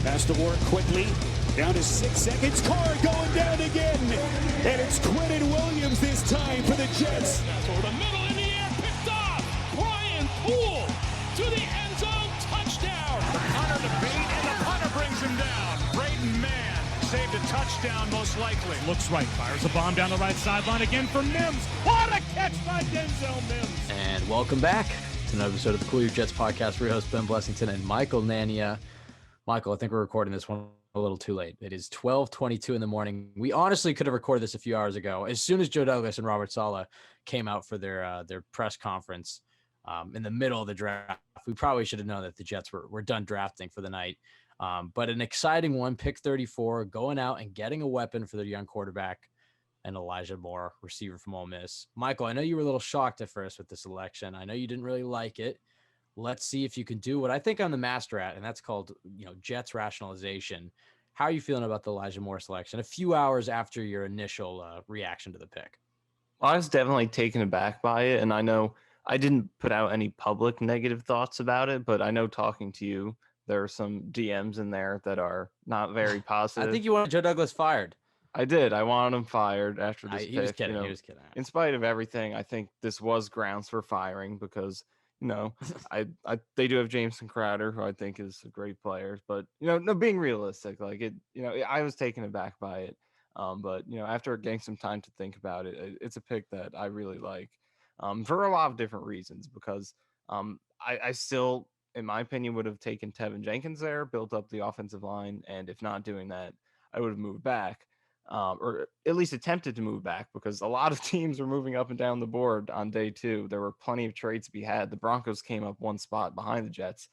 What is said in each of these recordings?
Has to work quickly. Down to 6 seconds. Carr going down again. And it's Quentin Williams this time for the Jets. Toward the middle in the air. Picked off. Brian Poole to the end zone. Touchdown. Hunter to beat, and the punter brings him down. Braden Mann saved a touchdown most likely. Looks right. Fires a bomb down the right sideline again for Mims. What a catch by Denzel Mims. And welcome back to another episode of the Cool Your Jets podcast. We're your hosts, Ben Blessington and Michael Nania. Michael, I think we're recording this one a little too late. It is 12:22 in the morning. We honestly could have recorded this a few hours ago. As soon as Joe Douglas and Robert Saleh came out for their press conference in the middle of the draft, we probably should have known that the Jets were done drafting for the night. But an exciting one, pick 34, going out and getting a weapon for their young quarterback and Elijah Moore, receiver from Ole Miss. Michael, I know you were a little shocked at first with this selection. I know you didn't really like it. Let's see if you can do what I think I'm the master at, and that's called, Jets rationalization. How are you feeling about the Elijah Moore selection a few hours after your initial reaction to the pick? Well, I was definitely taken aback by it, and I know I didn't put out any public negative thoughts about it, but I know talking to you, there are some DMs in there that are not very positive. I think you wanted Joe Douglas fired. I did. I wanted him fired after this pick. He was kidding. He was kidding. In spite of everything, I think this was grounds for firing because – they do have Jameson Crowder, who I think is a great player, but no, being realistic, like it, I was taken aback by it. But after getting some time to think about it, it's a pick that I really like, for a lot of different reasons, because I still, in my opinion, would have taken Tevin Jenkins there, built up the offensive line, and if not doing that, I would have moved back. Or at least attempted to move back, because a lot of teams were moving up and down the board on day two. There were plenty of trades to be had. The Broncos came up one spot behind the Jets.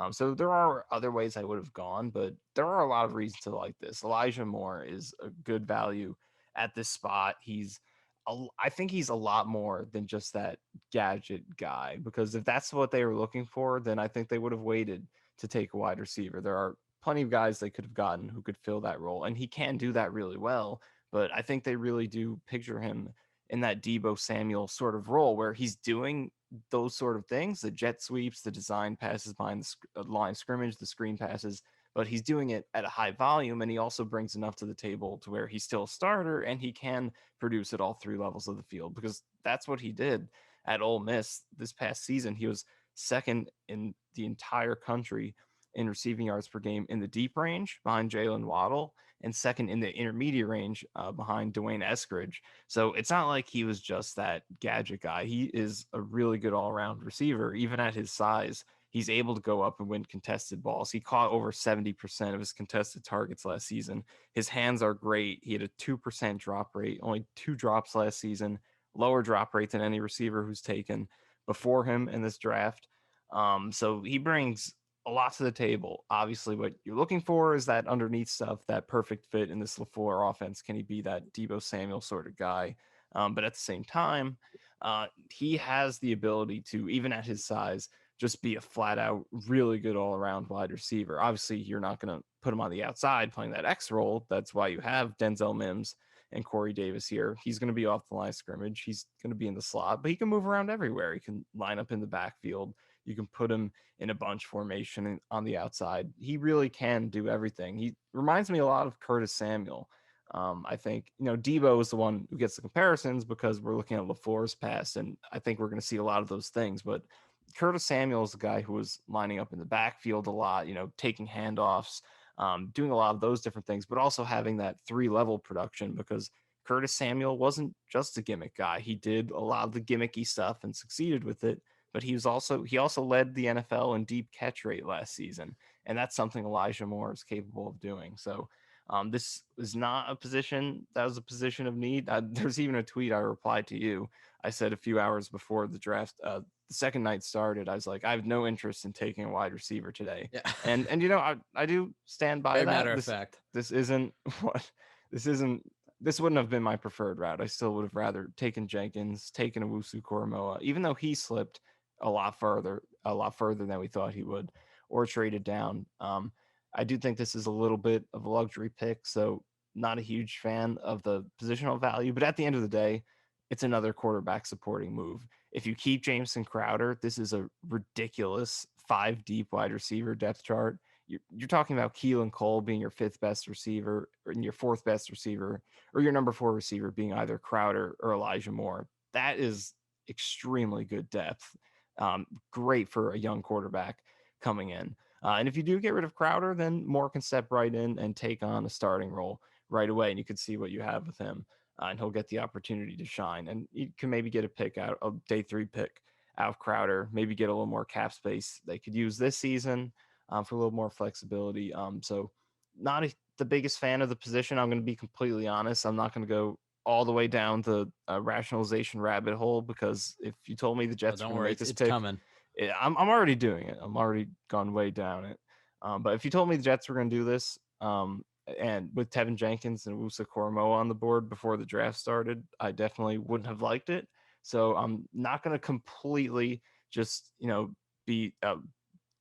So there are other ways I would have gone, but there are a lot of reasons to like this. Elijah Moore is a good value at this spot. I think he's a lot more than just that gadget guy, because if that's what they were looking for, then I think they would have waited to take a wide receiver. There are plenty of guys they could have gotten who could fill that role, and he can do that really well. But I think they really do picture him in that Deebo Samuel sort of role where he's doing those sort of things, the jet sweeps, the design passes behind the line of scrimmage, the screen passes, but he's doing it at a high volume, and he also brings enough to the table to where he's still a starter and he can produce at all three levels of the field, because that's what he did at Ole Miss this past season. He was second in the entire country in receiving yards per game in the deep range behind Jalen Waddle, and second in the intermediate range behind Dwayne Eskridge. So it's not like he was just that gadget guy. He is a really good all-around receiver. Even at his size, he's able to go up and win contested balls. He caught over 70% of his contested targets last season. His hands are great. He had a 2% drop rate, only 2 drops last season, lower drop rate than any receiver who's taken before him in this draft. So he brings a lot to the table. Obviously, what you're looking for is that underneath stuff, that perfect fit in this LaFleur offense. Can he be that Deebo Samuel sort of guy? But at the same time, he has the ability to, even at his size, just be a flat out really good all around wide receiver. Obviously, you're not going to put him on the outside playing that X role. That's why you have Denzel Mims and Corey Davis here. He's going to be off the line of scrimmage. He's going to be in the slot, but he can move around everywhere. He can line up in the backfield. You can put him in a bunch formation on the outside. He really can do everything. He reminds me a lot of Curtis Samuel. I think, Deebo is the one who gets the comparisons because we're looking at LaFleur's past, and I think we're going to see a lot of those things. But Curtis Samuel is the guy who was lining up in the backfield a lot, taking handoffs, doing a lot of those different things, but also having that 3-level production, because Curtis Samuel wasn't just a gimmick guy. He did a lot of the gimmicky stuff and succeeded with it. But he also led the NFL in deep catch rate last season, and that's something Elijah Moore is capable of doing. So this is not a position that was a position of need. There's even a tweet I replied to you. I said a few hours before the draft, the second night started, I was like, I have no interest in taking a wide receiver today. Yeah. And I do stand by that. Matter of fact, this wouldn't have been my preferred route. I still would have rather taken Jenkins, taken Owusu-Koramoah, even though he slipped a lot further than we thought he would, or traded down. I do think this is a little bit of a luxury pick, so not a huge fan of the positional value, but at the end of the day, it's another quarterback supporting move. If you keep Jameson Crowder, this is a ridiculous 5 deep wide receiver depth chart. you're talking about Keelan Cole being your fifth best receiver, or your fourth best receiver, or your number four receiver being either Crowder or Elijah Moore. That is extremely good depth. Great for a young quarterback coming in. And if you do get rid of Crowder, then Moore can step right in and take on a starting role right away, and you can see what you have with him, and he'll get the opportunity to shine. And you can maybe get a pick out, a day 3 pick out of Crowder, maybe get a little more cap space they could use this season for a little more flexibility. So not the biggest fan of the position. I'm going to be completely honest. I'm not going to go all the way down the rationalization rabbit hole, because if you told me the Jets were Don't going to worry, make this it's pick, coming. I'm already doing it. I'm already gone way down it. But if you told me the Jets were going to do this, and with Tevin Jenkins and Wusa Koromoa on the board before the draft started, I definitely wouldn't have liked it. So I'm not going to completely just, be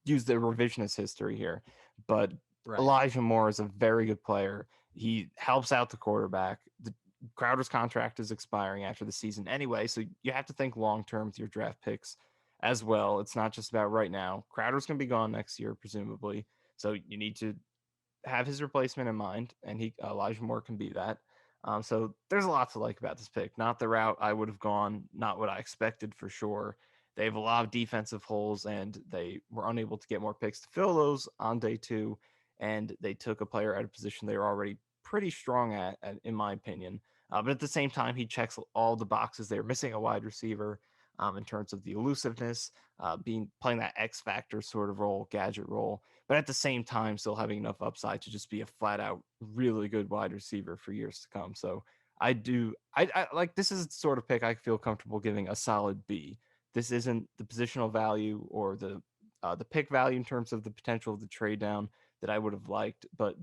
use the revisionist history here. But Right. Elijah Moore is a very good player. He helps out the quarterback. The Crowder's contract is expiring after the season anyway, so you have to think long term with your draft picks as well. It's not just about right now. Crowder's going to be gone next year, presumably. So you need to have his replacement in mind, and Elijah Moore can be that. So there's a lot to like about this pick. Not the route I would have gone, not what I expected for sure. They have a lot of defensive holes, and they were unable to get more picks to fill those on day 2. And they took a player at a position they were already pretty strong at in my opinion. But at the same time, he checks all the boxes. They were missing a wide receiver in terms of the elusiveness, playing that X factor sort of role, gadget role, but at the same time, still having enough upside to just be a flat out really good wide receiver for years to come. So I like, this is the sort of pick I feel comfortable giving a solid B. This isn't the positional value or the pick value in terms of the potential of the trade down that I would have liked, but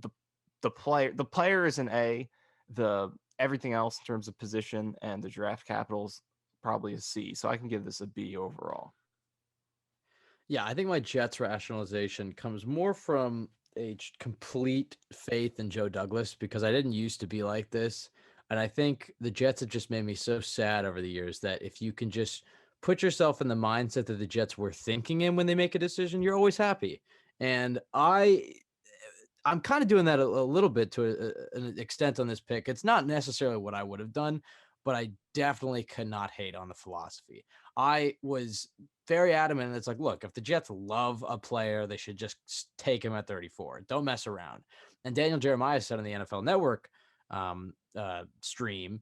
the player is an A. The everything else in terms of position and the draft capitals probably a C. So I can give this a B overall. Yeah, I think my Jets rationalization comes more from a complete faith in Joe Douglas, because I didn't used to be like this. And I think the Jets have just made me so sad over the years that if you can just put yourself in the mindset that the Jets were thinking in when they make a decision, you're always happy. And I'm kind of doing that a little bit to an extent on this pick. It's not necessarily what I would have done, but I definitely cannot hate on the philosophy. I was very adamant. It's like, look, if the Jets love a player, they should just take him at 34. Don't mess around. And Daniel Jeremiah said on the NFL Network stream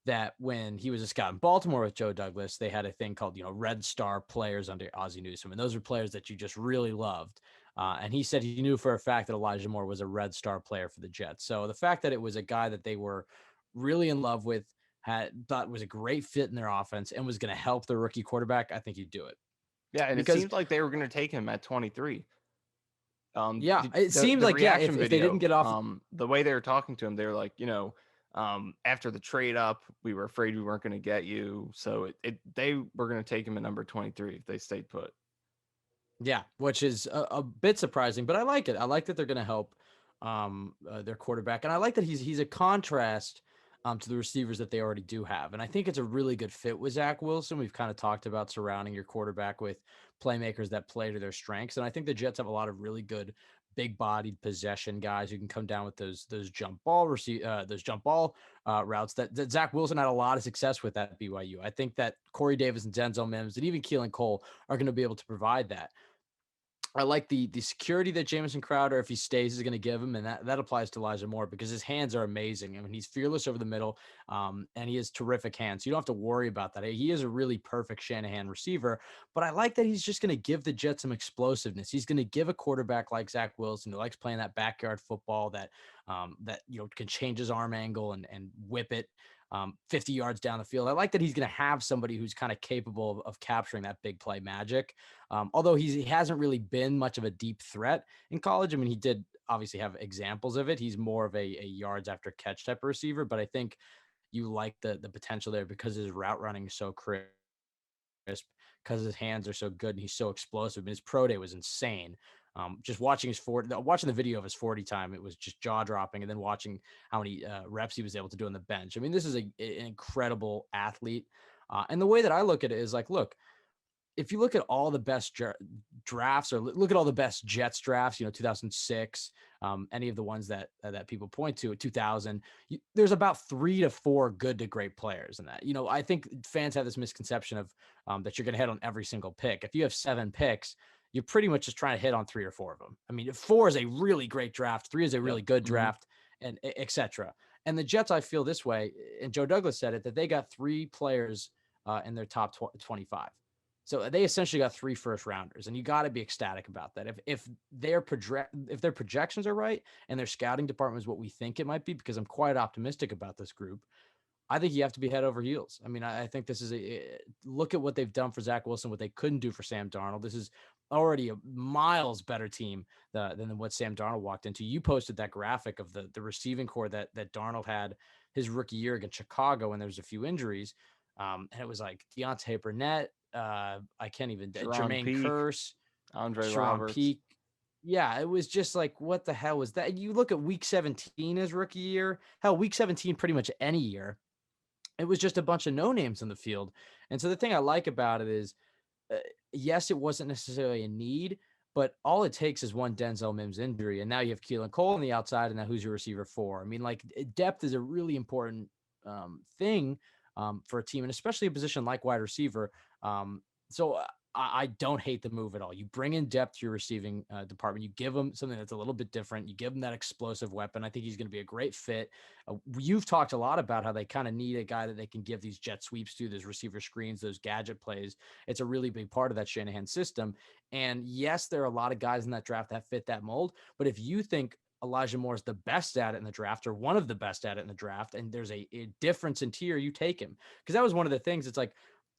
that when he was a scout in Baltimore with Joe Douglas, they had a thing called, Red Star players under Ozzie Newsome. And those are players that you just really loved. And he said he knew for a fact that Elijah Moore was a Red Star player for the Jets. So the fact that it was a guy that they were really in love with, thought was a great fit in their offense and was going to help their rookie quarterback, I think you'd do it. Yeah, and because it seemed like they were going to take him at 23. Yeah, it seemed like, yeah, if they didn't get off, the way they were talking to him, they were like, after the trade up, we were afraid we weren't going to get you, so they were going to take him at number 23 if they stayed put. Yeah, which is a bit surprising, but I like it. I like that they're going to help their quarterback, and I like that he's a contrast to the receivers that they already do have. And I think it's a really good fit with Zach Wilson. We've kind of talked about surrounding your quarterback with playmakers that play to their strengths. And I think the Jets have a lot of really good big-bodied possession guys who can come down with those jump ball routes that Zach Wilson had a lot of success with at BYU. I think that Corey Davis and Denzel Mims and even Keelan Cole are going to be able to provide that. I like the security that Jamison Crowder, if he stays, is going to give him, and that applies to Elijah Moore because his hands are amazing. I mean, he's fearless over the middle, and he has terrific hands. So you don't have to worry about that. He is a really perfect Shanahan receiver, but I like that he's just going to give the Jets some explosiveness. He's going to give a quarterback like Zach Wilson, who likes playing that backyard football, that can change his arm angle and whip it 50 yards down the field. I like that he's going to have somebody who's kind of capable of capturing that big play magic. Although he hasn't really been much of a deep threat in college. I mean, he did obviously have examples of it. He's more of a yards after catch type of receiver, but I think you like the potential there because his route running is so crisp, because his hands are so good and he's so explosive. And his pro day was insane. Just watching the video of his 40 time, it was just jaw dropping. And then watching how many reps he was able to do on the bench. I mean, this is an incredible athlete. And the way that I look at it is like, look, if you look at all the best drafts, or look at all the best Jets drafts, 2006, any of the ones that people point to, 2000, there's about 3 to 4 good to great players in that. I think fans have this misconception of that you're going to hit on every single pick. If you have 7 picks, you're pretty much just trying to hit on 3 or 4 of them. I mean, 4 is a really great draft, 3 is a really good draft, and etc. And the Jets, I feel this way, and Joe Douglas said it, that they got 3 players in their top 25. So they essentially got 3 first rounders, and you got to be ecstatic about that. If their projections are right and their scouting department is what we think it might be, because I'm quite optimistic about this group, I think you have to be head over heels. I mean, I think this is look at what they've done for Zach Wilson, what they couldn't do for Sam Darnold. This is already a miles better team than what Sam Darnold walked into. You posted that graphic of the receiving core that Darnold had his rookie year against Chicago when there was a few injuries. And it was like Deontay Burnett, I can't even, Jermaine Kearse, Andre Sharon Roberts. Peake. Yeah, it was just like, what the hell was that? You look at week 17 as rookie year, hell, week 17, pretty much any year. It was just a bunch of no names in the field. And so the thing I like about it is, yes, it wasn't necessarily a need, but all it takes is one Denzel Mims injury. And now you have Keelan Cole on the outside, and now who's your receiver 4? I mean, like, depth is a really important thing for a team, and especially a position like wide receiver. So I don't hate the move at all. You bring in depth to your receiving department. You give them something that's a little bit different. You give them that explosive weapon. I think he's going to be a great fit. You've talked a lot about how they kind of need a guy that they can give these jet sweeps to, those receiver screens, those gadget plays. It's a really big part of that Shanahan system. And yes, there are a lot of guys in that draft that fit that mold. But if you think Elijah Moore is the best at it in the draft, or one of the best at it in the draft, and there's a difference in tier, you take him. Because that was one of the things. It's like,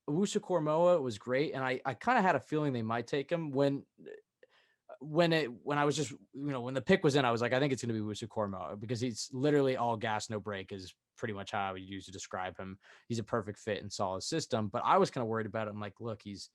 Owusu-Koramoah was great, and I kind of had a feeling they might take him when I was just, when the pick was in, I was like, I think it's going to be Owusu-Koramoah, because he's literally all gas, no break is pretty much how I would use to describe him. He's a perfect fit and solid system, but I was kind of worried about it. I'm like, look, he's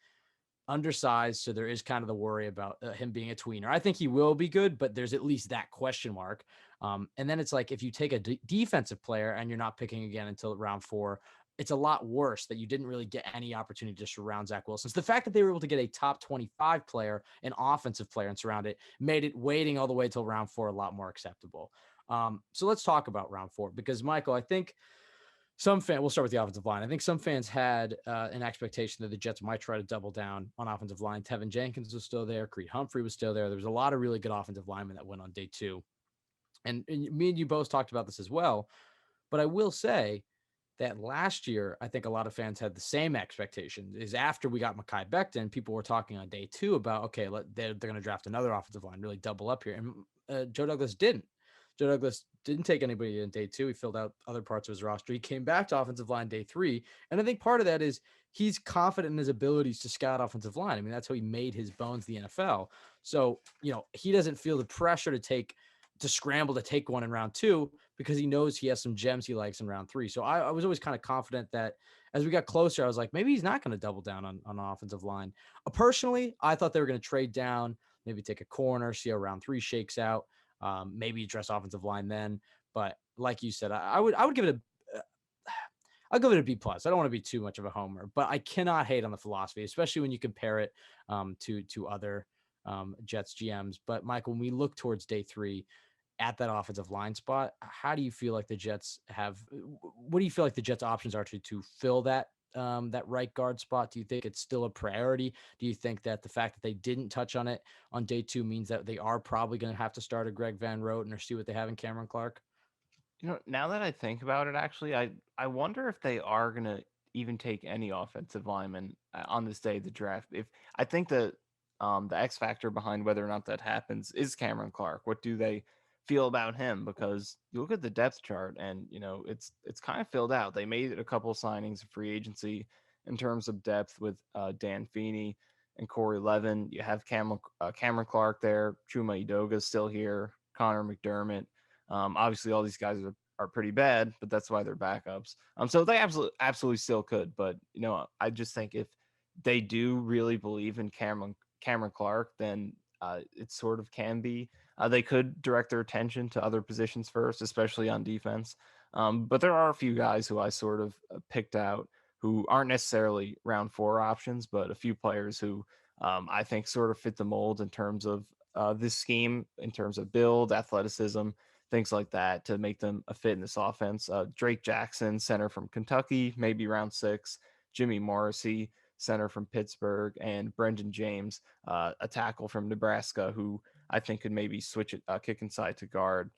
undersized, so there is kind of the worry about him being a tweener. I think he will be good, but there's at least that question mark. And then it's like, if you take a defensive player and you're not picking again until round 4, it's a lot worse that you didn't really get any opportunity to surround Zach Wilson. So the fact that they were able to get a top 25 player, an offensive player, and surround it, made it waiting all the way till round 4 a lot more acceptable. So let's talk about round 4, because Michael, I think we'll start with the offensive line. I think some fans had an expectation that the Jets might try to double down on offensive line. Tevin Jenkins was still there. Creed Humphrey was still there. There was a lot of really good offensive linemen that went on day 2. And me and you both talked about this as well. But I will say that last year, I think a lot of fans had the same expectation. Is after we got Mekhi Becton, people were talking on day 2 about, okay, they're going to draft another offensive line, really double up here. And Joe Douglas didn't. Joe Douglas didn't take anybody in day 2. He filled out other parts of his roster. He came back to offensive line day 3. And I think part of that is he's confident in his abilities to scout offensive line. I mean, that's how he made his bones in the NFL. So, he doesn't feel the pressure to scramble to take one in round 2, because he knows he has some gems he likes in round 3. So I was always kind of confident that as we got closer, I was like, maybe he's not going to double down on an offensive line. Personally, I thought they were going to trade down, maybe take a corner, see how round 3 shakes out, maybe address offensive line then. But like you said, I would give it I'll give it a B+. I don't want to be too much of a homer, but I cannot hate on the philosophy, especially when you compare it to other Jets GMs. But Michael, when we look towards day 3, at that offensive line spot, how do you feel like the Jets what do you feel like the Jets options are to fill that right guard spot? Do you think it's still a priority? Do you think that the fact that they didn't touch on it on day 2 means that they are probably going to have to start a Greg Van Roten or see what they have in Cameron Clark? Now that I think about it, actually, I wonder if they are going to even take any offensive lineman on this day of the draft. If I think that the X factor behind whether or not that happens is Cameron Clark. What do they feel about him? Because you look at the depth chart and it's kind of filled out. They made a couple signings of free agency in terms of depth with Dan Feeney and Corey Levin. You have Cameron Clark there. Chuma Edoga's still here. Connor McDermott. Obviously all these guys are pretty bad, but that's why they're backups. So they absolutely still could. But I just think if they do really believe in Cameron Clark, then it sort of can be. They could direct their attention to other positions first, especially on defense. But there are a few guys who I sort of picked out who aren't necessarily round 4 options, but a few players who I think sort of fit the mold in terms of this scheme, in terms of build, athleticism, things like that, to make them a fit in this offense. Drake Jackson, center from Kentucky, maybe round 6. Jimmy Morrissey, center from Pittsburgh, and Brendan James, a tackle from Nebraska, who I think could maybe switch it, kick inside to guard.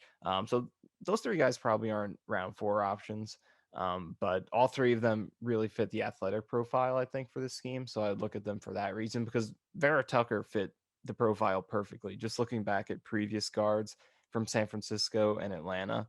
So those 3 guys probably aren't round 4 options. But all 3 of them really fit the athletic profile, I think, for this scheme. So I'd look at them for that reason, because Vera-Tucker fit the profile perfectly. Just looking back at previous guards from San Francisco and Atlanta,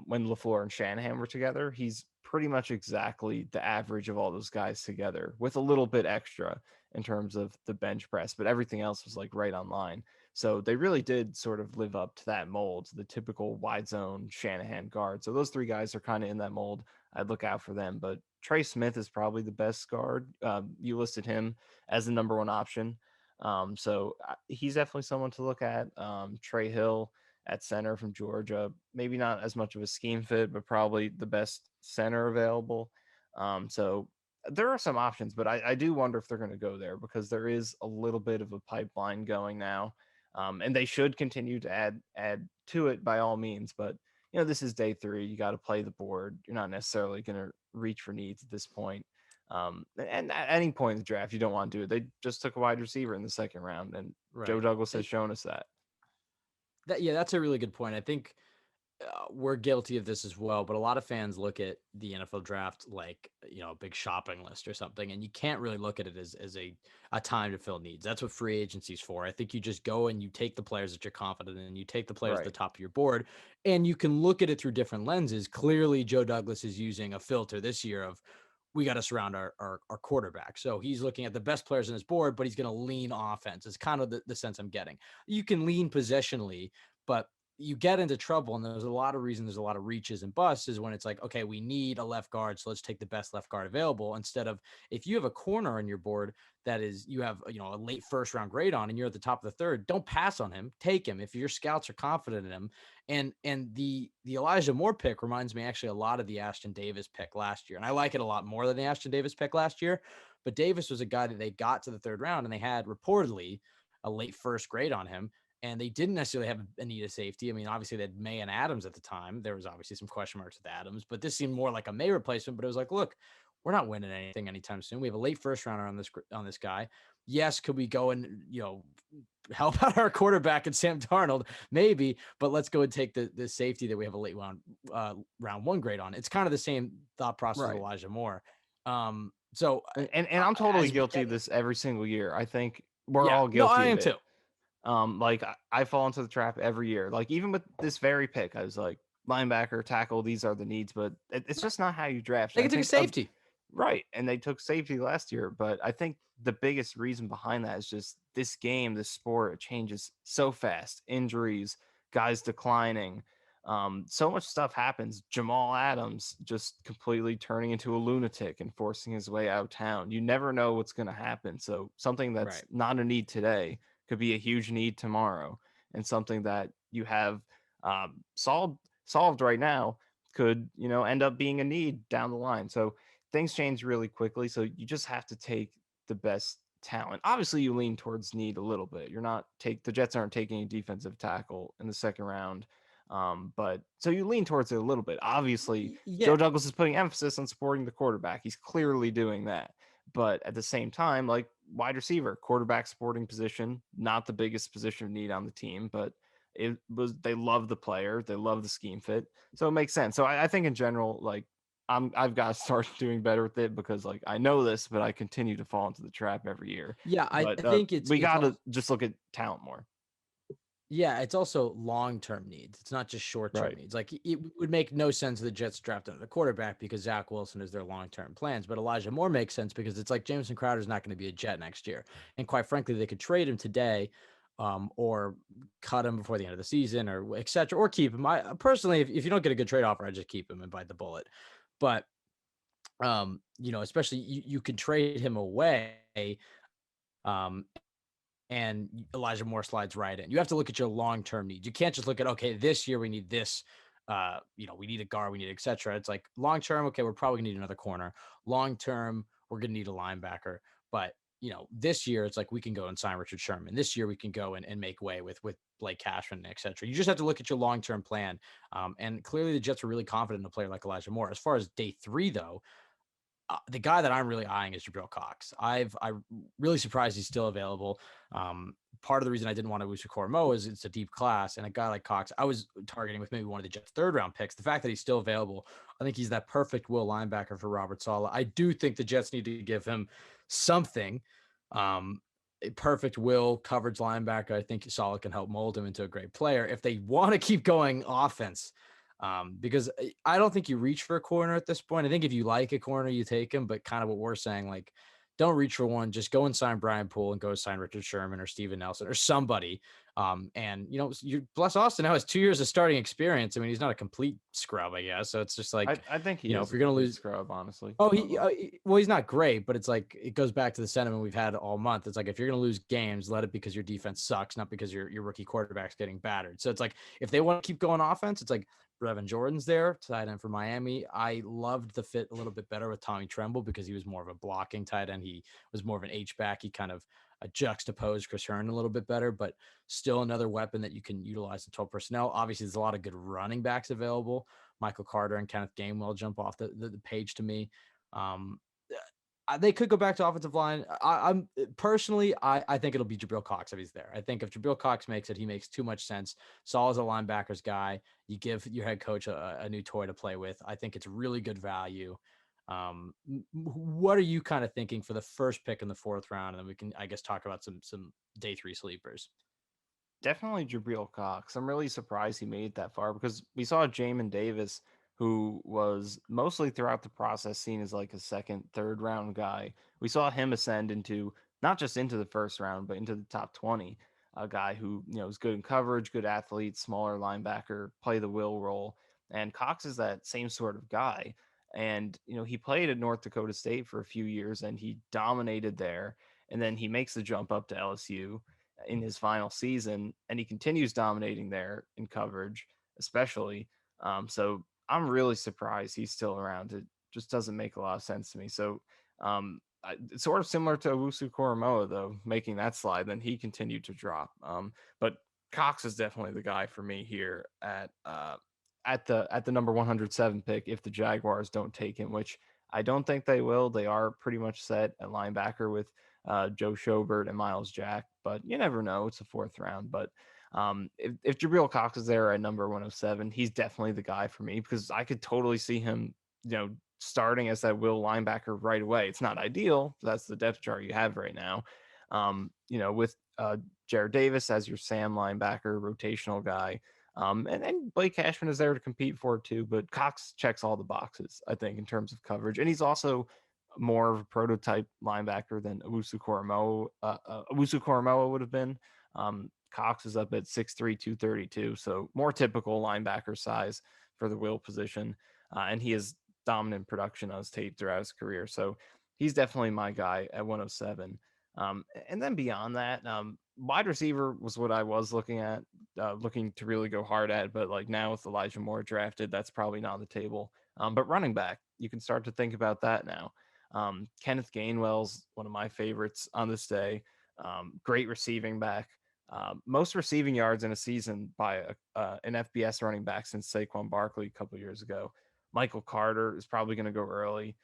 when LaFleur and Shanahan were together, he's pretty much exactly the average of all those guys together, with a little bit extra in terms of the bench press, but everything else was like right on line. So they really did sort of live up to that mold, the typical wide zone Shanahan guard. So those 3 guys are kind of in that mold. I'd look out for them. But Trey Smith is probably the best guard. You listed him as the number 1 option. So he's definitely someone to look at. Trey Hill at center from Georgia, maybe not as much of a scheme fit, but probably the best center available. So there are some options, but I do wonder if they're going to go there, because there is a little bit of a pipeline going now. And they should continue to add to it by all means. But, this is day 3. You got to play the board. You're not necessarily going to reach for needs at this point. And at any point in the draft, you don't want to do it. They just took a wide receiver in the 2nd round, and Joe Douglas has shown us that. That's a really good point. I think we're guilty of this as well, but a lot of fans look at the NFL draft like, a big shopping list or something, and you can't really look at it as a time to fill needs. That's what free agency is for. I think you just go and you take the players that you're confident in, you take the players at the top of your board, and you can look at it through different lenses. Clearly, Joe Douglas is using a filter this year of, we got to surround our quarterback. So he's looking at the best players on his board, but he's going to lean offense. It's kind of the sense I'm getting. You can lean possessionally, but you get into trouble, and there's a lot of reasons, there's a lot of reaches and busts, is when it's like, okay, we need a left guard, so let's take the best left guard available, instead of, if you have a corner on your board that is, you have, a late 1st round grade on, and you're at the top of the 3rd, don't pass on him, take him if your scouts are confident in him. And the Elijah Moore pick reminds me actually a lot of the Ashton Davis pick last year, and I like it a lot more than the Ashton Davis pick last year. But Davis was a guy that they got to the 3rd round, and they had reportedly a late 1st grade on him. And they didn't necessarily have a need of safety. I mean, obviously they had May and Adams at the time. There was obviously some question marks with Adams, but this seemed more like a May replacement. But it was like, look, we're not winning anything anytime soon. We have a late 1st rounder on this guy. Yes, could we go and help out our quarterback and Sam Darnold? Maybe, but let's go and take the safety that we have a late round 1 grade on. It's kind of the same thought process of Elijah Moore. So and I'm totally guilty of this every single year. I think we're all guilty. No, I am of it. too. Like I fall into the trap every year. Like even with this very pick, I was like, linebacker, tackle, these are the needs, but it's just not how you draft. They can take safety. Right. And they took safety last year. But I think the biggest reason behind that is just this game, this sport, it changes so fast. Injuries, guys declining. So much stuff happens. Jamal Adams just completely turning into a lunatic and forcing his way out of town. You never know what's going to happen. So something that's not a need today could be a huge need tomorrow, and something that you have solved right now could, end up being a need down the line. So things change really quickly. So you just have to take the best talent. Obviously, you lean towards need a little bit. The Jets aren't taking a defensive tackle in the 2nd round. But so you lean towards it a little bit. Obviously, Joe Douglas is putting emphasis on supporting the quarterback. He's clearly doing that. But at the same time, like wide receiver, quarterback supporting position, not the biggest position of need on the team, but they love the player, they love the scheme fit, so it makes sense. So I think in general, like I've got to start doing better with it, because like I know this, but I continue to fall into the trap every year. I think we got to just look at talent more. Yeah, it's also long-term needs. It's not just short-term needs. Like, it would make no sense the Jets drafted a quarterback because Zach Wilson is their long-term plans. But Elijah Moore makes sense because it's like Jameson Crowder is not going to be a Jet next year. And quite frankly, they could trade him today or cut him before the end of the season, or et cetera, or keep him. I personally, if you don't get a good trade offer, I just keep him and bite the bullet. But, especially you could trade him away. And Elijah Moore slides right in. You have to look at your long-term needs. You can't just look at, okay, this year we need this we need a guard, we need etc. It's like long term, okay, we're probably gonna need another corner. Long term, we're gonna need a linebacker. But this year it's like we can go and sign Richard Sherman. This year we can go and make way with Blake Cashman, etc. You just have to look at your long term plan. And clearly the Jets were really confident in a player like Elijah Moore. As far as day 3, though, the guy that I'm really eyeing is Jabril Cox. I'm really surprised he's still available. Part of the reason I didn't want to Owusu Koromoa is it's a deep class, and a guy like Cox, I was targeting with maybe one of the Jets' 3rd-round picks. The fact that he's still available, I think he's that perfect will linebacker for Robert Saleh. I do think the Jets need to give him something. A perfect will coverage linebacker. I think Saleh can help mold him into a great player if they want to keep going offense. Because I don't think you reach for a corner at this point. I think if you like a corner, you take him, but kind of what we're saying, like, don't reach for one. Just go and sign Brian Poole and go sign Richard Sherman or Steven Nelson or somebody. And Bless Austin now has 2 years of starting experience. I mean, he's not a complete scrub, I guess. So it's just like, I think he if you're going to lose scrub, honestly. Oh, he's not great, but it's like it goes back to the sentiment we've had all month. It's like if you're going to lose games, let it because your defense sucks, not because your rookie quarterback's getting battered. So it's like if they want to keep going offense, it's like Brevin Jordan's there, tight end for Miami. I loved the fit a little bit better with Tommy Tremble because he was more of a blocking tight end. He was more of an H-back. He kind of juxtaposed Chris Herndon a little bit better, but still another weapon that you can utilize in 12 personnel. Obviously, there's a lot of good running backs available. Michael Carter and Kenneth Gainwell jump off the page to me. They could go back to offensive line. I'm personally, I think it'll be Jabril Cox if he's there. I think if Jabril Cox makes it, he makes too much sense. Saul is a linebackers guy. You give your head coach a new toy to play with. I think it's really good value. What are you kind of thinking for the first pick in the 4th round? And then we can, I guess, talk about some day 3 sleepers. Definitely Jabril Cox. I'm really surprised he made it that far because we saw Jamin Davis, who was mostly throughout the process seen as like a 2nd, 3rd round guy. We saw him ascend into not just into the 1st round, but into the top 20. A guy who is good in coverage, good athlete, smaller linebacker, play the will role. And Cox is that same sort of guy. And he played at North Dakota State for a few years, and he dominated there. And then he makes the jump up to LSU in his final season, and he continues dominating there in coverage, especially. So I'm really surprised he's still around. It just doesn't make a lot of sense to me. So it's sort of similar to Owusu Koromoa, though, making that slide. Then he continued to drop. But Cox is definitely the guy for me here at the number 107 pick if the Jaguars don't take him, which I don't think they will. They are pretty much set at linebacker with Joe Schobert and Miles Jack, but you never know. It's a 4th round. But if Jabril Cox is there at number 107, he's definitely the guy for me because I could totally see him, starting as that will linebacker right away. It's not ideal. That's the depth chart you have right now. With Jared Davis as your Sam linebacker, rotational guy. And Blake Cashman is there to compete for it too, but Cox checks all the boxes, I think, in terms of coverage. And he's also more of a prototype linebacker than Owusu Koromoa would have been. Cox is up at 6'3", 232, so more typical linebacker size for the will position. And he has dominant production on his tape throughout his career. So he's definitely my guy at 107. And then beyond that, wide receiver was what I was looking at, looking to really go hard at, but like now with Elijah Moore drafted, that's probably not on the table. But running back, you can start to think about that now. Kenneth Gainwell's one of my favorites on this day. Great receiving back. Most receiving yards in a season by an FBS running back since Saquon Barkley a couple years ago. Michael Carter is probably going to go early.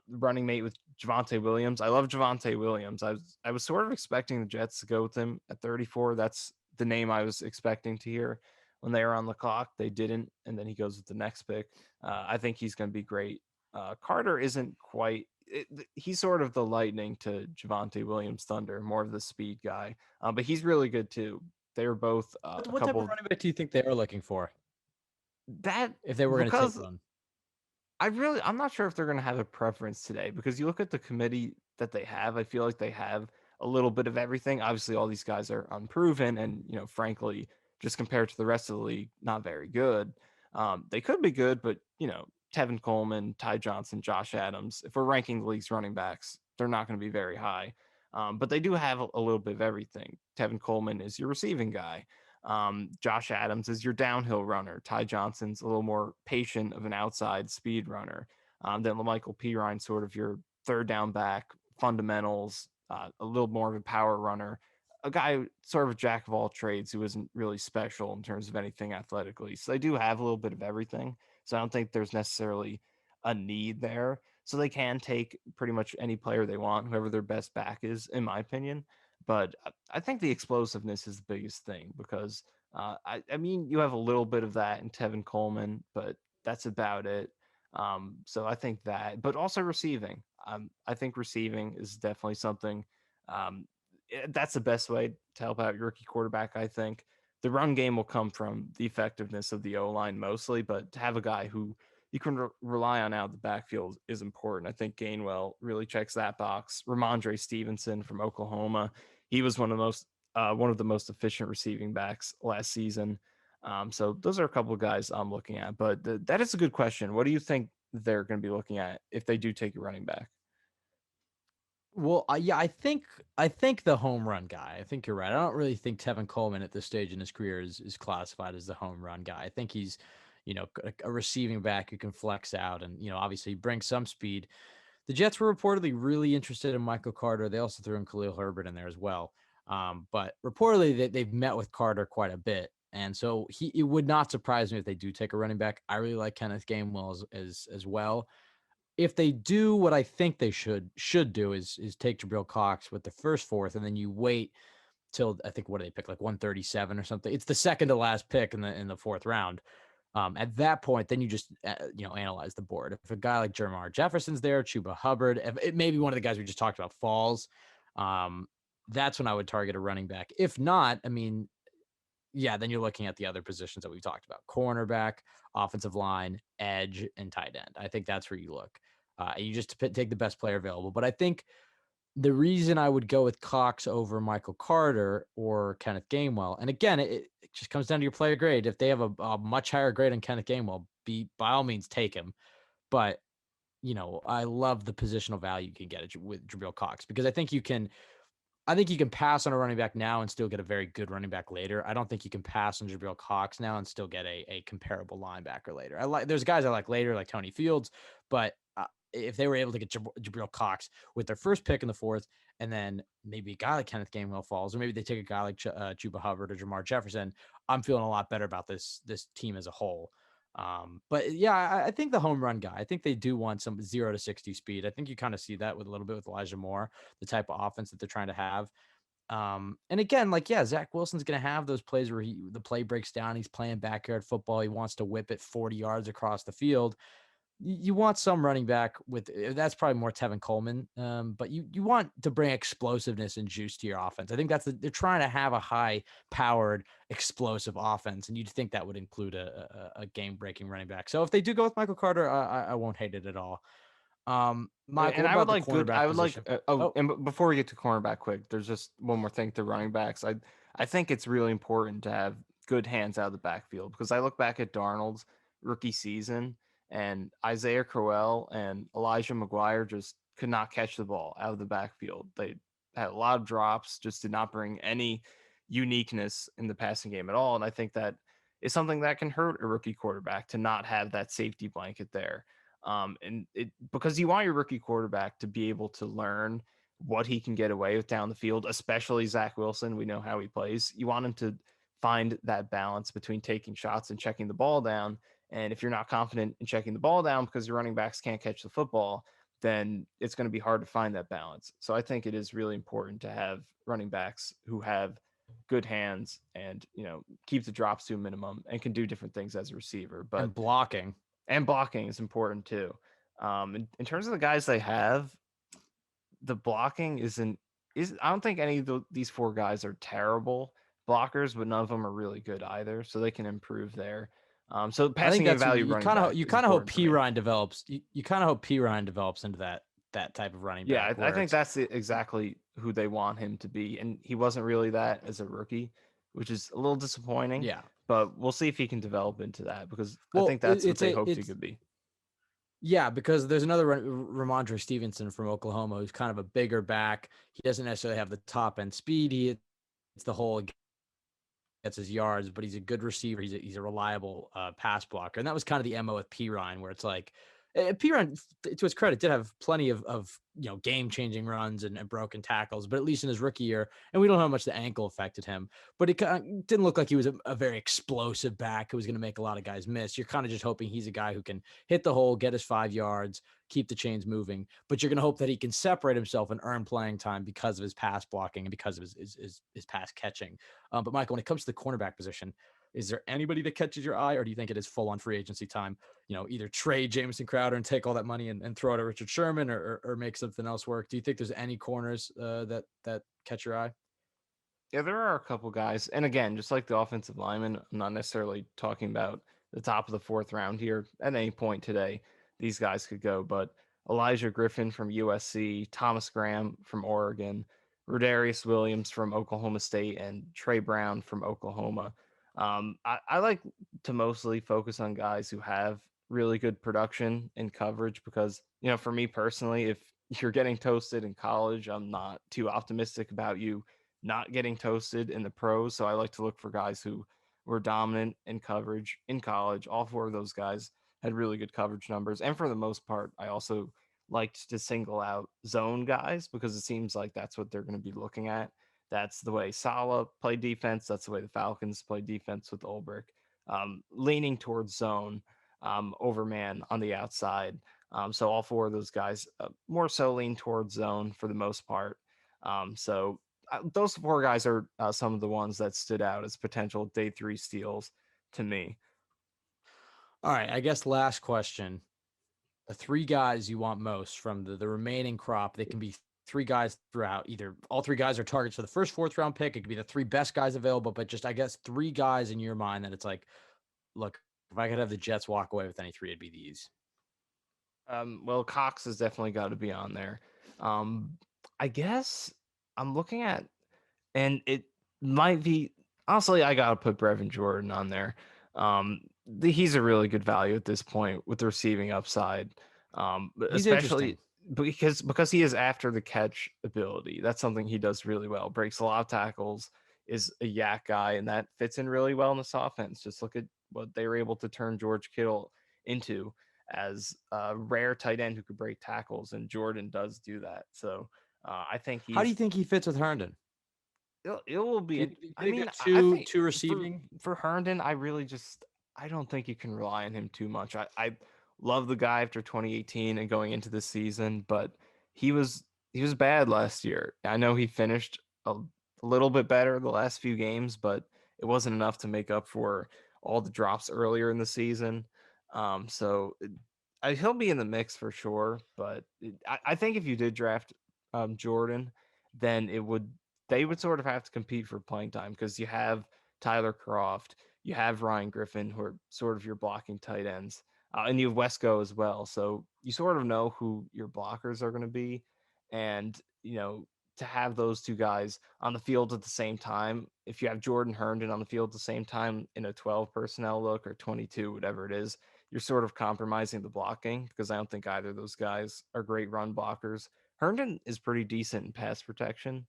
Running mate with Javonte Williams. I love Javonte Williams. I was sort of expecting the Jets to go with him at 34. That's the name I was expecting to hear when they were on the clock. They didn't, and then he goes with the next pick. I think he's going to be great. Carter isn't quite. He's sort of the lightning to Javonte Williams' thunder, more of the speed guy. But he's really good too. They were both. What type of running back do you think they are looking for? That if they were going to take one. I'm not sure if they're going to have a preference today because you look at the committee that they have. I feel like they have a little bit of everything. Obviously, all these guys are unproven and, frankly, just compared to the rest of the league, not very good. They could be good, but, Tevin Coleman, Ty Johnson, Josh Adams, if we're ranking the league's running backs, they're not going to be very high. But they do have a little bit of everything. Tevin Coleman is your receiving guy. Josh Adams is your downhill runner. Ty Johnson's a little more patient of an outside speed runner. Then LaMichael Pirine, sort of your third down back, fundamentals, a little more of a power runner. A guy sort of a jack of all trades who isn't really special in terms of anything athletically. So they do have a little bit of everything. So I don't think there's necessarily a need there. So they can take pretty much any player they want, whoever their best back is, in my opinion. But I think the explosiveness is the biggest thing because I mean, you have a little bit of that in Tevin Coleman, but that's about it. So I think that, but also receiving. I think receiving is definitely something. That's the best way to help out your rookie quarterback. I think the run game will come from the effectiveness of the O line mostly, but to have a guy who you can rely on out of the backfield is important. I think Gainwell really checks that box. Ramondre Stevenson from Oklahoma, he was one of the most efficient receiving backs last season. So those are a couple of guys I'm looking at, but that is a good question. What do you think they're going to be looking at if they do take a running back? Well, yeah, I think the home run guy. I think you're right. I don't really think Tevin Coleman at this stage in his career is classified as the home run guy. I think he's, a receiving back who can flex out and, obviously bring some speed. The Jets were reportedly really interested in Michael Carter. They also threw in Khalil Herbert in there as well. But reportedly they've met with Carter quite a bit. And so it would not surprise me if they do take a running back. I really like Kenneth Gainwell as well. If they do what I think they should do is take Jabriel Cox with the first fourth, and then you wait till I think what do they pick, like 137 or something. It's the second to last pick in the fourth round. At that point, then you just analyze the board. If a guy like Jermar Jefferson's there, Chuba Hubbard, if it may be one of the guys we just talked about falls, that's when I would target a running back. If not, I mean, yeah, then you're looking at the other positions that we've talked about: cornerback, offensive line, edge, and tight end. I think that's where you look. You just take the best player available. But I think the reason I would go with Cox over Michael Carter or Kenneth Gainwell, and again, it just comes down to your player grade. If they have a much higher grade on Kenneth Gainwell, by all means take him. But I love the positional value you can get with Jabril Cox because I think you can pass on a running back now and still get a very good running back later. I don't think you can pass on Jabril Cox now and still get a comparable linebacker later. There's guys I like later, like Tony Fields, but if they were able to get Jabril Cox with their first pick in the fourth, and then maybe a guy like Kenneth Gainwell falls, or maybe they take a guy like Chuba Hubbard or Jamar Jefferson, I'm feeling a lot better about this team as a whole. But yeah, I think the home run guy, I think they do want some 0 to 60 speed. I think you kind of see that with a little bit with Elijah Moore, the type of offense that they're trying to have. And again, Zach Wilson's going to have those plays where the play breaks down. He's playing backyard football. He wants to whip it 40 yards across the field. You want some running back that's probably more Tevin Coleman. But you want to bring explosiveness and juice to your offense. I think they're trying to have a high powered, explosive offense. And you'd think that would include a game breaking running back. So if they do go with Michael Carter, I won't hate it at all. Mike, and I would like good. I would position? like. And before we get to cornerback, quick, there's just one more thing to running backs. I think it's really important to have good hands out of the backfield because I look back at Darnold's rookie season and Isaiah Crowell and Elijah McGuire just could not catch the ball out of the backfield. They had a lot of drops, just did not bring any uniqueness in the passing game at all. And I think that is something that can hurt a rookie quarterback to not have that safety blanket there. Because you want your rookie quarterback to be able to learn what he can get away with down the field, especially Zach Wilson. We know how he plays. You want him to find that balance between taking shots and checking the ball down. And if you're not confident in checking the ball down because your running backs can't catch the football, then it's going to be hard to find that balance. So I think it is really important to have running backs who have good hands and, keep the drops to a minimum and can do different things as a receiver. But blocking is important too. In terms of the guys they have, the blocking I don't think any of these four guys are terrible blockers, but none of them are really good either. So they can improve there. So passing game value you kind of hope Pirine develops. You kind of hope Pirine develops into that type of running back. Yeah, I think that's exactly who they want him to be, and he wasn't really that as a rookie, which is a little disappointing. Yeah, but we'll see if he can develop into that because I think that's what they hoped he could be. Yeah, because there's another Ramondre Stevenson from Oklahoma who's kind of a bigger back. He doesn't necessarily have the top end speed. It's the whole gets his yards, but he's a good receiver. He's a reliable pass blocker. And that was kind of the MO with P. Ryan, where it's like, P. Ryan, to his credit, did have plenty of game-changing runs and broken tackles, but at least in his rookie year, and we don't know how much the ankle affected him, but it didn't look like he was a very explosive back who was going to make a lot of guys miss. You're kind of just hoping he's a guy who can hit the hole, get his 5 yards, keep the chains moving, but you're going to hope that he can separate himself and earn playing time because of his pass blocking and because of his pass catching. But Michael, when it comes to the cornerback position, is there anybody that catches your eye, or do you think it is full on free agency time? Either trade Jamison Crowder and take all that money and throw it at Richard Sherman, or make something else work. Do you think there's any corners that catch your eye? Yeah, there are a couple guys. And again, just like the offensive lineman, I'm not necessarily talking about the top of the 4th round here. At any point today, these guys could go. But Elijah Griffin from USC, Thomas Graham from Oregon, Rodarius Williams from Oklahoma State, and Trey Brown from Oklahoma. I like to mostly focus on guys who have really good production and coverage because, for me personally, if you're getting toasted in college, I'm not too optimistic about you not getting toasted in the pros. So I like to look for guys who were dominant in coverage in college. All 4 of those guys had really good coverage numbers. And for the most part, I also liked to single out zone guys because it seems like that's what they're going to be looking at. That's the way Saleh played defense. That's the way the Falcons play defense with Ulbrich. Leaning towards zone over man on the outside. So all 4 of those guys more so lean towards zone for the most part. So those 4 guys are some of the ones that stood out as potential day 3 steals to me. All right, I guess last question. The 3 guys you want most from the remaining crop. They can be 3 guys throughout. Either all 3 guys are targets for the first 4th round pick. It could be the 3 best guys available, but just, I guess, 3 guys in your mind that it's like, look, if I could have the Jets walk away with any 3, it'd be these. Well, Cox has definitely got to be on there. I guess I'm looking at, and it might be, honestly, I got to put Brevin Jordan on there. He's a really good value at this point with the receiving upside, especially because he is after the catch ability. That's something he does really well. Breaks a lot of tackles, is a yak guy, and that fits in really well in this offense. Just look at what they were able to turn George Kittle into as a rare tight end who could break tackles, and Jordan does do that. So I think How do you think he fits with Herndon? It will be. I mean, two receiving for Herndon. I don't think you can rely on him too much. I love the guy after 2018 and going into the season, but he was bad last year. I know he finished a little bit better the last few games, but it wasn't enough to make up for all the drops earlier in the season. So he'll be in the mix for sure. But I think if you did draft Jordan, then they would sort of have to compete for playing time because you have Tyler Croft, you have Ryan Griffin, who are sort of your blocking tight ends, and you have Wesco as well. So you sort of know who your blockers are going to be. And, to have those 2 guys on the field at the same time, if you have Jordan Herndon on the field at the same time in a 12 personnel look or 22, whatever it is, you're sort of compromising the blocking because I don't think either of those guys are great run blockers. Herndon is pretty decent in pass protection.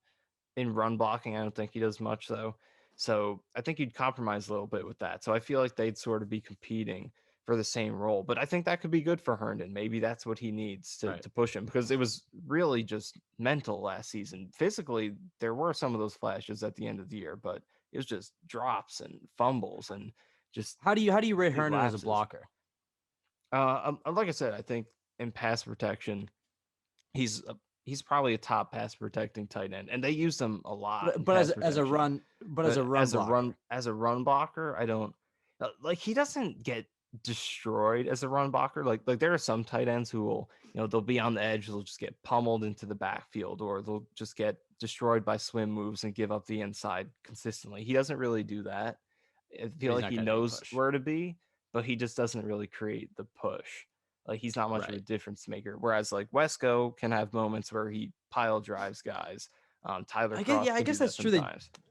In run blocking, I don't think he does much though. So I think you'd compromise a little bit with that. So I feel like they'd sort of be competing for the same role, but I think that could be good for Herndon. Maybe that's what he needs to push him because it was really just mental last season. Physically, there were some of those flashes at the end of the year, but it was just drops and fumbles and just. How do you rate Herndon as a blocker? Like I said, I think in pass protection, he's probably a top pass protecting tight end, and they use him a lot. But as a run blocker, I don't like. He doesn't get destroyed as a run blocker. Like there are some tight ends who will, they'll be on the edge, they'll just get pummeled into the backfield, or they'll just get destroyed by swim moves and give up the inside consistently. He doesn't really do that. I feel like he knows where to be, but he just doesn't really create the push. Like he's not much of a difference maker. Whereas like Wesco can have moments where he pile drives guys. Tyler Croft. I guess that's true.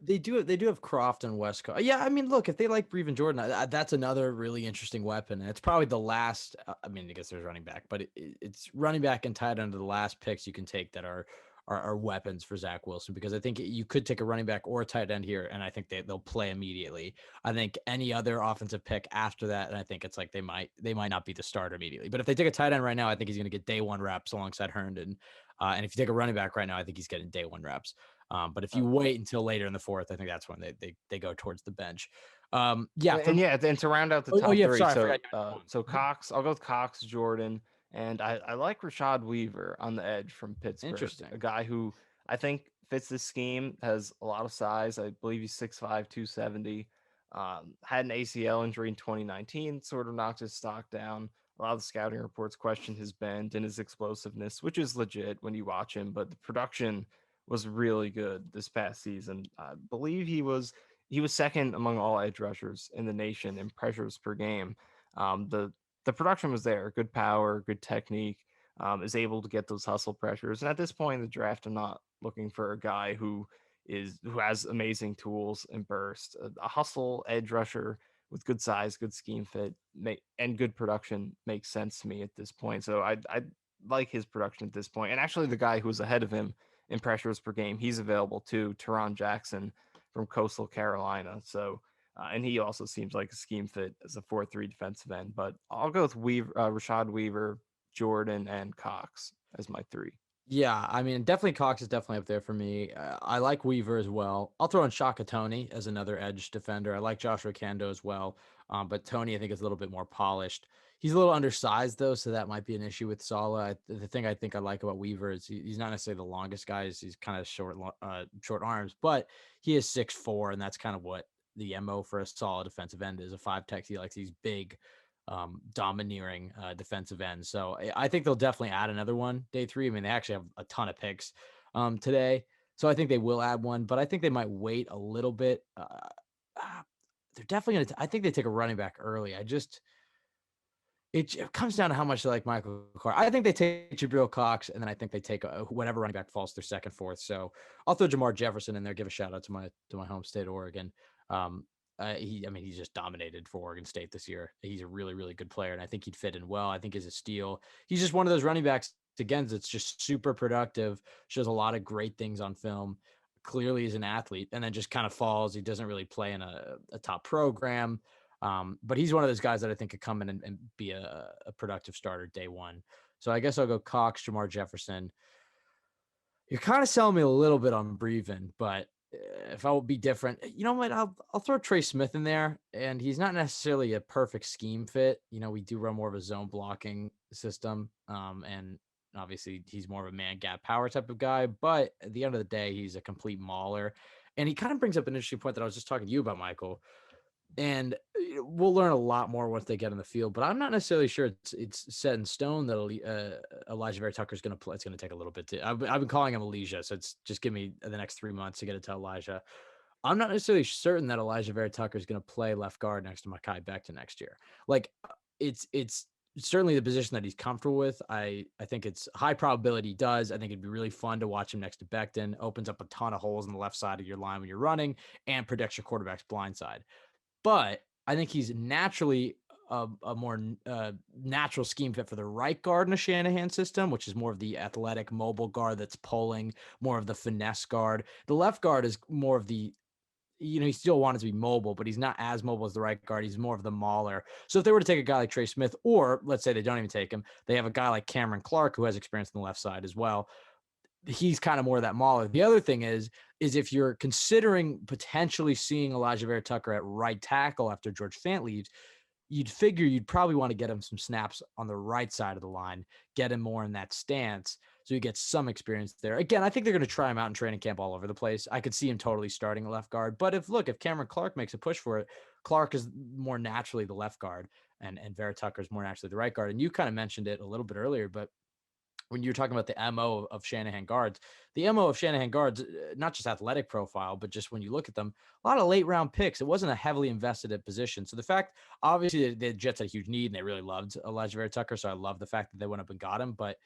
They do have Croft and Wesco. Yeah, I mean, look, if they like Brevin Jordan, that's another really interesting weapon. And it's probably the last. I mean, I guess there's running back, but it's running back and tied under the last picks you can take that are are weapons for Zach Wilson, because I think you could take a running back or a tight end here, and I think they'll play immediately. I think any other offensive pick after that, and I think it's like they might not be the starter immediately. But if they take a tight end right now, I think he's going to get day one reps alongside Herndon. And if you take a running back right now, I think he's getting day one reps. But if you wait until later in the fourth, I think that's when they go towards the bench. And to round out the top three, so Cox, I'll go with Cox, Jordan, and I like Rashad Weaver on the edge from Pittsburgh. Interesting. A guy who I think fits this scheme, has a lot of size. I believe he's 6'5", 270. Had an ACL injury in 2019, sort of knocked his stock down. A lot of the scouting reports question his bend and his explosiveness, which is legit when you watch him, but the production was really good this past season. I believe he was second among all edge rushers in the nation in pressures per game. The production was there, good power, good technique, is able to get those hustle pressures. And at this point in the draft, I'm not looking for a guy who has amazing tools and burst. A hustle edge rusher with good size, good scheme fit, and good production makes sense to me at this point. So I like his production at this point. And actually, the guy who was ahead of him in pressures per game, he's available too, Teron Jackson from Coastal Carolina. So, and he also seems like a scheme fit as a 4-3 defensive end. But I'll go with Rashad Weaver, Jordan, and Cox as my three. Yeah, I mean, definitely Cox is definitely up there for me. I like Weaver as well. I'll throw in Shaka Toney as another edge defender. I like Joshua Kando as well, but Toney I think is a little bit more polished. He's a little undersized though, so that might be an issue with Saleh. The thing I think I like about Weaver is he's not necessarily the longest guy. He's kind of short arms, but he is 6'4", and that's kind of what the MO for a solid defensive end is. A 5 tech. He likes these big, domineering defensive ends. So I think they'll definitely add another one day 3. I mean, they actually have a ton of picks today. So I think they will add one, but I think they might wait a little bit. They're definitely going to, I think they take a running back early. It comes down to how much they like Michael Carr. I think they take Jabriel Cox, and then I think they take whatever running back falls their second, fourth. So I'll throw Jamar Jefferson in there. Give a shout out to my home state, Oregon. He's just dominated for Oregon State this year. He's a really, really good player, and I think he'd fit in well. I think he's a steal. He's just one of those running backs, again, that's just super productive, shows a lot of great things on film, clearly is an athlete, and then just kind of falls. He doesn't really play in a top program, but he's one of those guys that I think could come in and be a productive starter day one. So I guess I'll go Cox, Jamar Jefferson. You're kind of selling me a little bit on Breven, but if I will be different, you know what? I'll throw Trey Smith in there, and he's not necessarily a perfect scheme fit. You know, we do run more of a zone blocking system, and obviously he's more of a man gap power type of guy. But at the end of the day, he's a complete mauler, and he kind of brings up an interesting point that I was just talking to you about, Michael. And we'll learn a lot more once they get in the field, but I'm not necessarily sure it's set in stone that Elijah Vera-Tucker is going to play. It's going to take a little bit. I've been calling him Elijah, so it's just give me the next 3 months to get it to Elijah. I'm not necessarily certain that Elijah Vera-Tucker is going to play left guard next to Mekhi Becton next year. Like it's certainly the position that he's comfortable with. I think it's high probability he does. I think it'd be really fun to watch him next to Becton. Opens up a ton of holes on the left side of your line when you're running and protects your quarterback's blind side. But I think he's naturally a more natural scheme fit for the right guard in a Shanahan system, which is more of the athletic mobile guard that's pulling, more of the finesse guard. The left guard is more of the, he still wanted to be mobile, but he's not as mobile as the right guard. He's more of the mauler. So if they were to take a guy like Trey Smith, or let's say they don't even take him, they have a guy like Cameron Clark who has experience on the left side as well. He's kind of more of that mauler. The other thing is if you're considering potentially seeing Elijah Vera-Tucker at right tackle after George Fant leaves, you'd figure you'd probably want to get him some snaps on the right side of the line, get him more in that stance so he gets some experience there. Again, I think they're going to try him out in training camp all over the place. I could see him totally starting a left guard. But if Cameron Clark makes a push for it, Clark is more naturally the left guard and Vera-Tucker is more naturally the right guard. And you kind of mentioned it a little bit earlier, but when you're talking about the MO of Shanahan guards, the MO of Shanahan guards, not just athletic profile, but just when you look at them, a lot of late round picks. It wasn't a heavily invested at position. So the fact, obviously, the Jets had a huge need and they really loved Elijah Vera-Tucker. So I love the fact that they went up and got him. But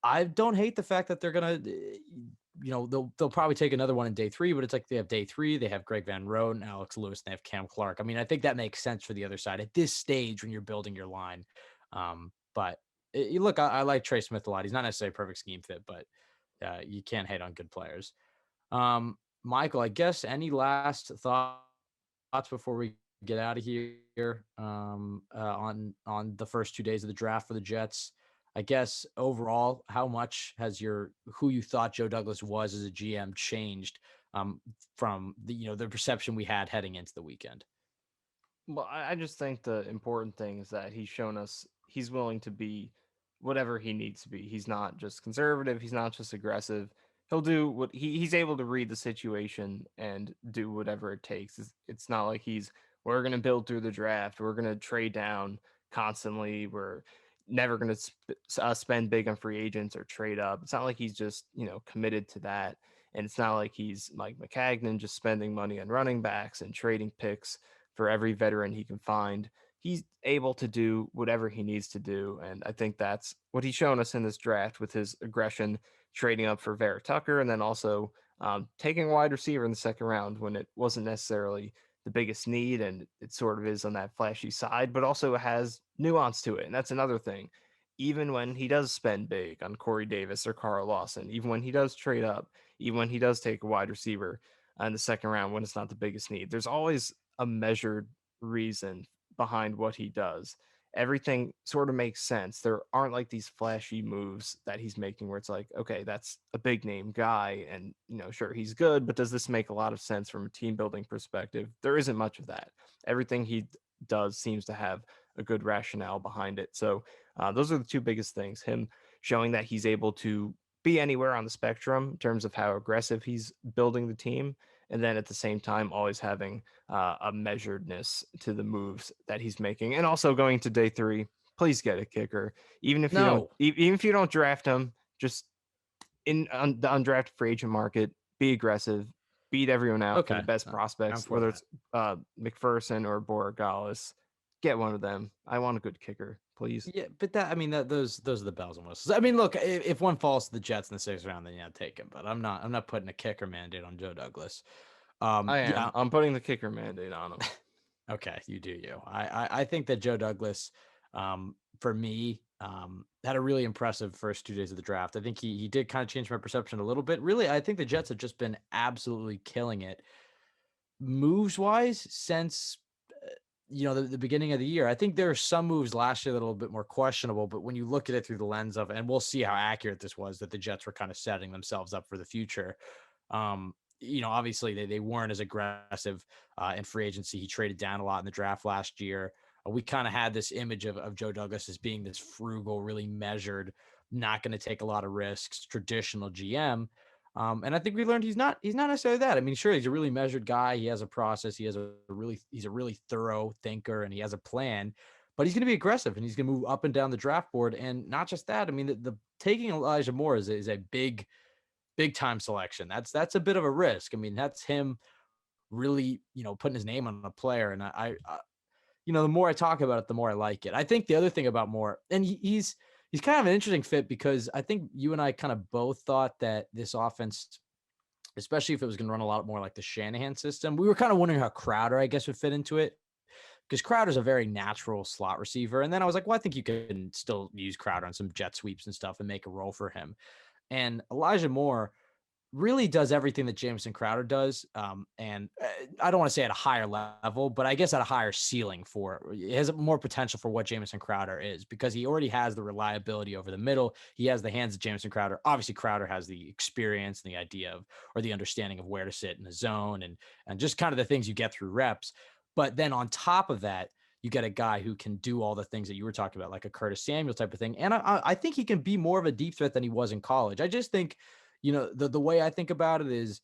I don't hate the fact that they're going to, they'll probably take another one in day 3, but it's like they have day 3, they have Greg Van Roten, Alex Lewis, and they have Cam Clark. I mean, I think that makes sense for the other side at this stage when you're building your line. But look, I like Trey Smith a lot. He's not necessarily a perfect scheme fit, but You can't hate on good players. Michael, I guess any last thoughts before we get out of here on the first 2 days of the draft for the Jets? I guess overall, how much has who you thought Joe Douglas was as a GM changed from the perception we had heading into the weekend? Well, I just think the important thing is that he's shown us he's willing to be whatever he needs to be. He's not just conservative. He's not just aggressive. He'll do what he's able to read the situation and do whatever it takes. It's not like we're going to build through the draft. We're going to trade down constantly. We're never going to spend big on free agents or trade up. It's not like he's just, committed to that. And it's not like he's Mike McCagnon just spending money on running backs and trading picks for every veteran he can find. He's able to do whatever he needs to do. And I think that's what he's shown us in this draft with his aggression, trading up for vera-tucker, and then also taking a wide receiver in the second round when it wasn't necessarily the biggest need. And it sort of is on that flashy side, but also has nuance to it. And that's another thing. Even when he does spend big on Corey Davis or Carl Lawson, even when he does trade up, even when he does take a wide receiver in the second round when it's not the biggest need, there's always a measured reason behind what he does. Everything sort of makes sense. There aren't like these flashy moves that he's making where it's like, okay, that's a big name guy and, sure, he's good, but does this make a lot of sense from a team building perspective? There isn't much of that. Everything he does seems to have a good rationale behind it. So those are the two biggest things. Him showing that he's able to be anywhere on the spectrum in terms of how aggressive he's building the team, and then at the same time always having a measuredness to the moves that he's making. And also going to day 3, please get a kicker, even if you don't draft him, just the undrafted free agent market, be aggressive, beat everyone out for the best prospects, whether it's McPherson or Borregales. Get one of them. I want a good kicker, please. Yeah, but those are the bells and whistles. I mean, look, if one falls to the Jets in the 6th round, then take him. But I'm not putting a kicker mandate on Joe Douglas. I am. Yeah. I'm putting the kicker mandate on him. Okay, you do you. I think that Joe Douglas, for me, had a really impressive first 2 days of the draft. I think he did kind of change my perception a little bit. Really, I think the Jets have just been absolutely killing it moves wise since the beginning of the year. I think there are some moves last year that are a little bit more questionable, but when you look at it through the lens of, and we'll see how accurate this was, that the Jets were kind of setting themselves up for the future. Obviously they weren't as aggressive in free agency. He traded down a lot in the draft last year. We kind of had this image of Joe Douglas as being this frugal, really measured, not going to take a lot of risks, traditional GM. And I think we learned he's not necessarily that. I mean, sure, he's a really measured guy. He has a process. He's a really thorough thinker, and he has a plan. But he's going to be aggressive, and he's going to move up and down the draft board. And not just that. I mean, the taking Elijah Moore is a big time selection. That's a bit of a risk. I mean, that's him really putting his name on a player. And I the more I talk about it, the more I like it. I think the other thing about Moore, and he's kind of an interesting fit because I think you and I kind of both thought that this offense, especially if it was going to run a lot more like the Shanahan system, we were kind of wondering how Crowder, I guess, would fit into it, because Crowder's a very natural slot receiver. And then I was like, well, I think you can still use Crowder on some jet sweeps and stuff and make a role for him. And Elijah Moore really does everything that Jamison Crowder does. And I don't want to say at a higher level, but I guess at a higher ceiling it has more potential for what Jamison Crowder is, because he already has the reliability over the middle. He has the hands of Jamison Crowder. Obviously Crowder has the experience and the idea of, or the understanding of where to sit in the zone and just kind of the things you get through reps. But then on top of that, you get a guy who can do all the things that you were talking about, like a Curtis Samuel type of thing. And I think he can be more of a deep threat than he was in college. I just think, the way I think about it is,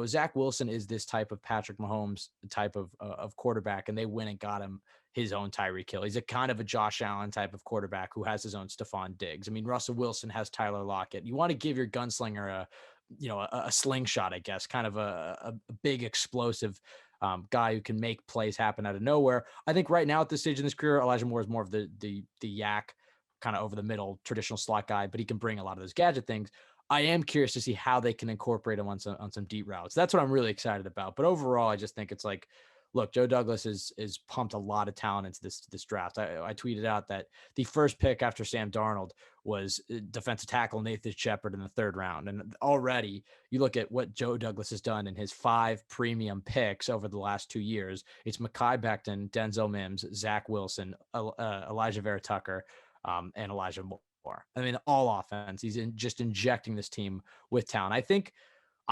Zach Wilson is this type of Patrick Mahomes type of quarterback, and they went and got him his own Tyreek Hill. He's a kind of a Josh Allen type of quarterback who has his own Stephon Diggs. I mean, Russell Wilson has Tyler Lockett. You want to give your gunslinger a slingshot, I guess, kind of a big explosive guy who can make plays happen out of nowhere. I think right now at this stage in his career, Elijah Moore is more of the yak, kind of over the middle, traditional slot guy, but he can bring a lot of those gadget things. I am curious to see how they can incorporate him on some deep routes. That's what I'm really excited about. But overall, I just think it's like, look, Joe Douglas is pumped a lot of talent into this draft. I tweeted out that the first pick after Sam Darnold was defensive tackle Untitled Chapter in the 3rd round. And already you look at what Joe Douglas has done in his 5 premium picks over the last 2 years. It's Mekhi Becton, Denzel Mims, Zach Wilson, Elijah Vera-Tucker, and Elijah Moore. I mean, all offense. He's just injecting this team with talent. I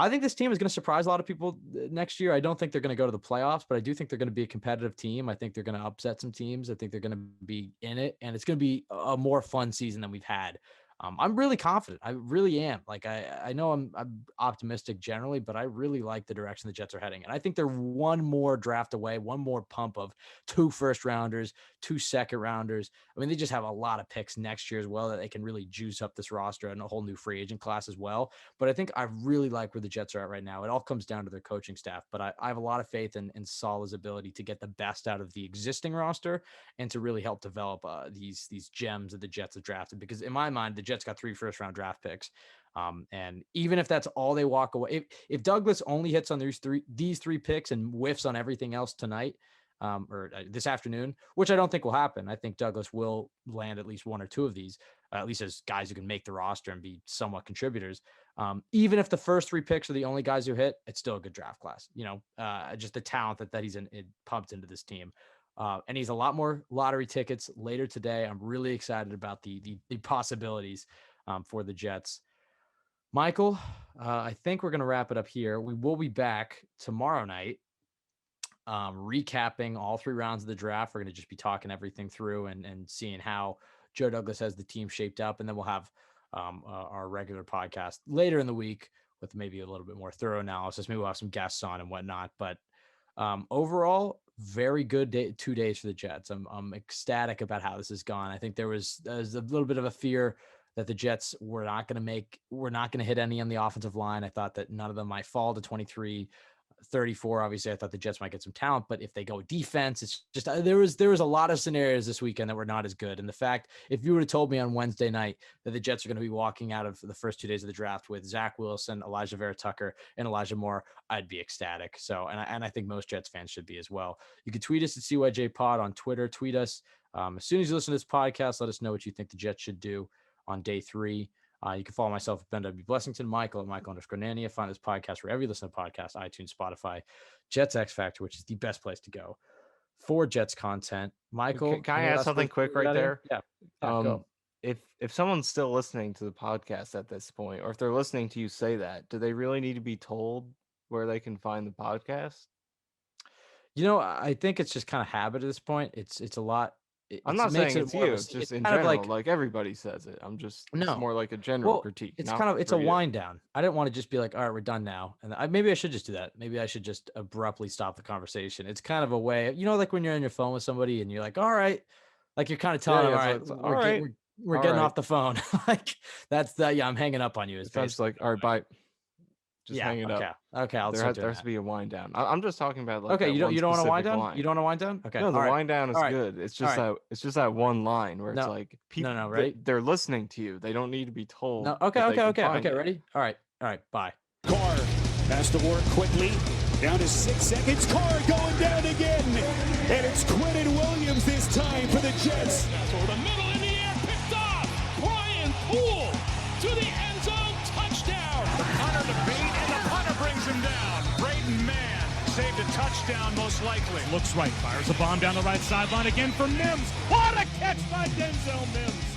think this team is going to surprise a lot of people next year. I don't think they're going to go to the playoffs, but I do think they're going to be a competitive team. I think they're going to upset some teams. I think they're going to be in it, and it's going to be a more fun season than we've had. I'm really confident. I really am. Like I know I'm optimistic generally, but I really like the direction the Jets are heading. And I think they're one more draft away, one more pump of 2 first-rounders, 2 second-rounders. I mean, they just have a lot of picks next year as well that they can really juice up this roster and a whole new free agent class as well. But I think I really like where the Jets are at right now. It all comes down to their coaching staff, but I have a lot of faith in Saleh's ability to get the best out of the existing roster and to really help develop these gems that the Jets have drafted. Because in my mind, the Jets got 3 first-round draft picks. And even if that's all they walk away, if Douglas only hits on these three picks and whiffs on everything else tonight, or this afternoon, which I don't think will happen. I think Douglas will land at least 1 or 2 of these, at least as guys who can make the roster and be somewhat contributors. Even if the first 3 picks are the only guys who hit, it's still a good draft class. Just the talent that he's pumped into this team. And he's a lot more lottery tickets later today. I'm really excited about the possibilities for the Jets. Michael, I think we're going to wrap it up here. We will be back tomorrow night, recapping all 3 rounds of the draft. We're going to just be talking everything through and seeing how Joe Douglas has the team shaped up. And then we'll have our regular podcast later in the week with maybe a little bit more thorough analysis. Maybe we'll have some guests on and whatnot. But overall, very good 2 days for the Jets. I'm ecstatic about how this has gone. I think there was a little bit of a fear that the Jets were not going to hit any on the offensive line. I thought that none of them might fall to 23, 34. Obviously, I thought the Jets might get some talent, but if they go defense, it's just there was a lot of scenarios this weekend that were not as good. And the fact, if you would have told me on Wednesday night that the Jets are going to be walking out of the first 2 days of the draft with Zach Wilson, Elijah Vera-Tucker, and Elijah Moore, I'd be ecstatic. So, and I think most Jets fans should be as well. You can tweet us at CYJ Pod on Twitter. Tweet us as soon as you listen to this podcast. Let us know what you think the Jets should do on day 3. You can follow myself at Ben W. Blessington, Michael at Michael_Nania. Find this podcast wherever you listen to podcasts, iTunes, Spotify, Jets X Factor, which is the best place to go for Jets content. Michael, can I ask something quick right there? Yeah. Go. If someone's still listening to the podcast at this point, or if they're listening to you say that, do they really need to be told where they can find the podcast? I think it's just kind of habit at this point. It's a lot. I'm not saying it's you. It's just in general, like everybody says it. It's more like a general critique. It's a wind down. I didn't want to just be like, all right, we're done now. And maybe I should just do that. Maybe I should just abruptly stop the conversation. It's kind of a way, like when you're on your phone with somebody and you're like, all right, like you're kind of telling them, all right, we're getting off the phone. Like that's I'm hanging up on you. It's just like, all right, bye. Just hang it up. Okay. There has to be a wind down. I'm just talking about like you don't want to wind down. Line. You don't want to wind down. Okay. No, the wind down is good. It's just that one line where it's like people. Right? They're listening to you. They don't need to be told. No. Okay. Ready? All right. Bye. Carr has to work quickly. Down to 6 seconds. Carr going down again, and it's Quentin Williams this time for the Jets. For the middle in the air, picked off. Brian Poole to the end zone, touchdown. Hunter to beat, and the punter brings him down. Braden Mann saved a touchdown, most likely. Looks right, fires a bomb down the right sideline again for Mims. What a catch by Denzel Mims.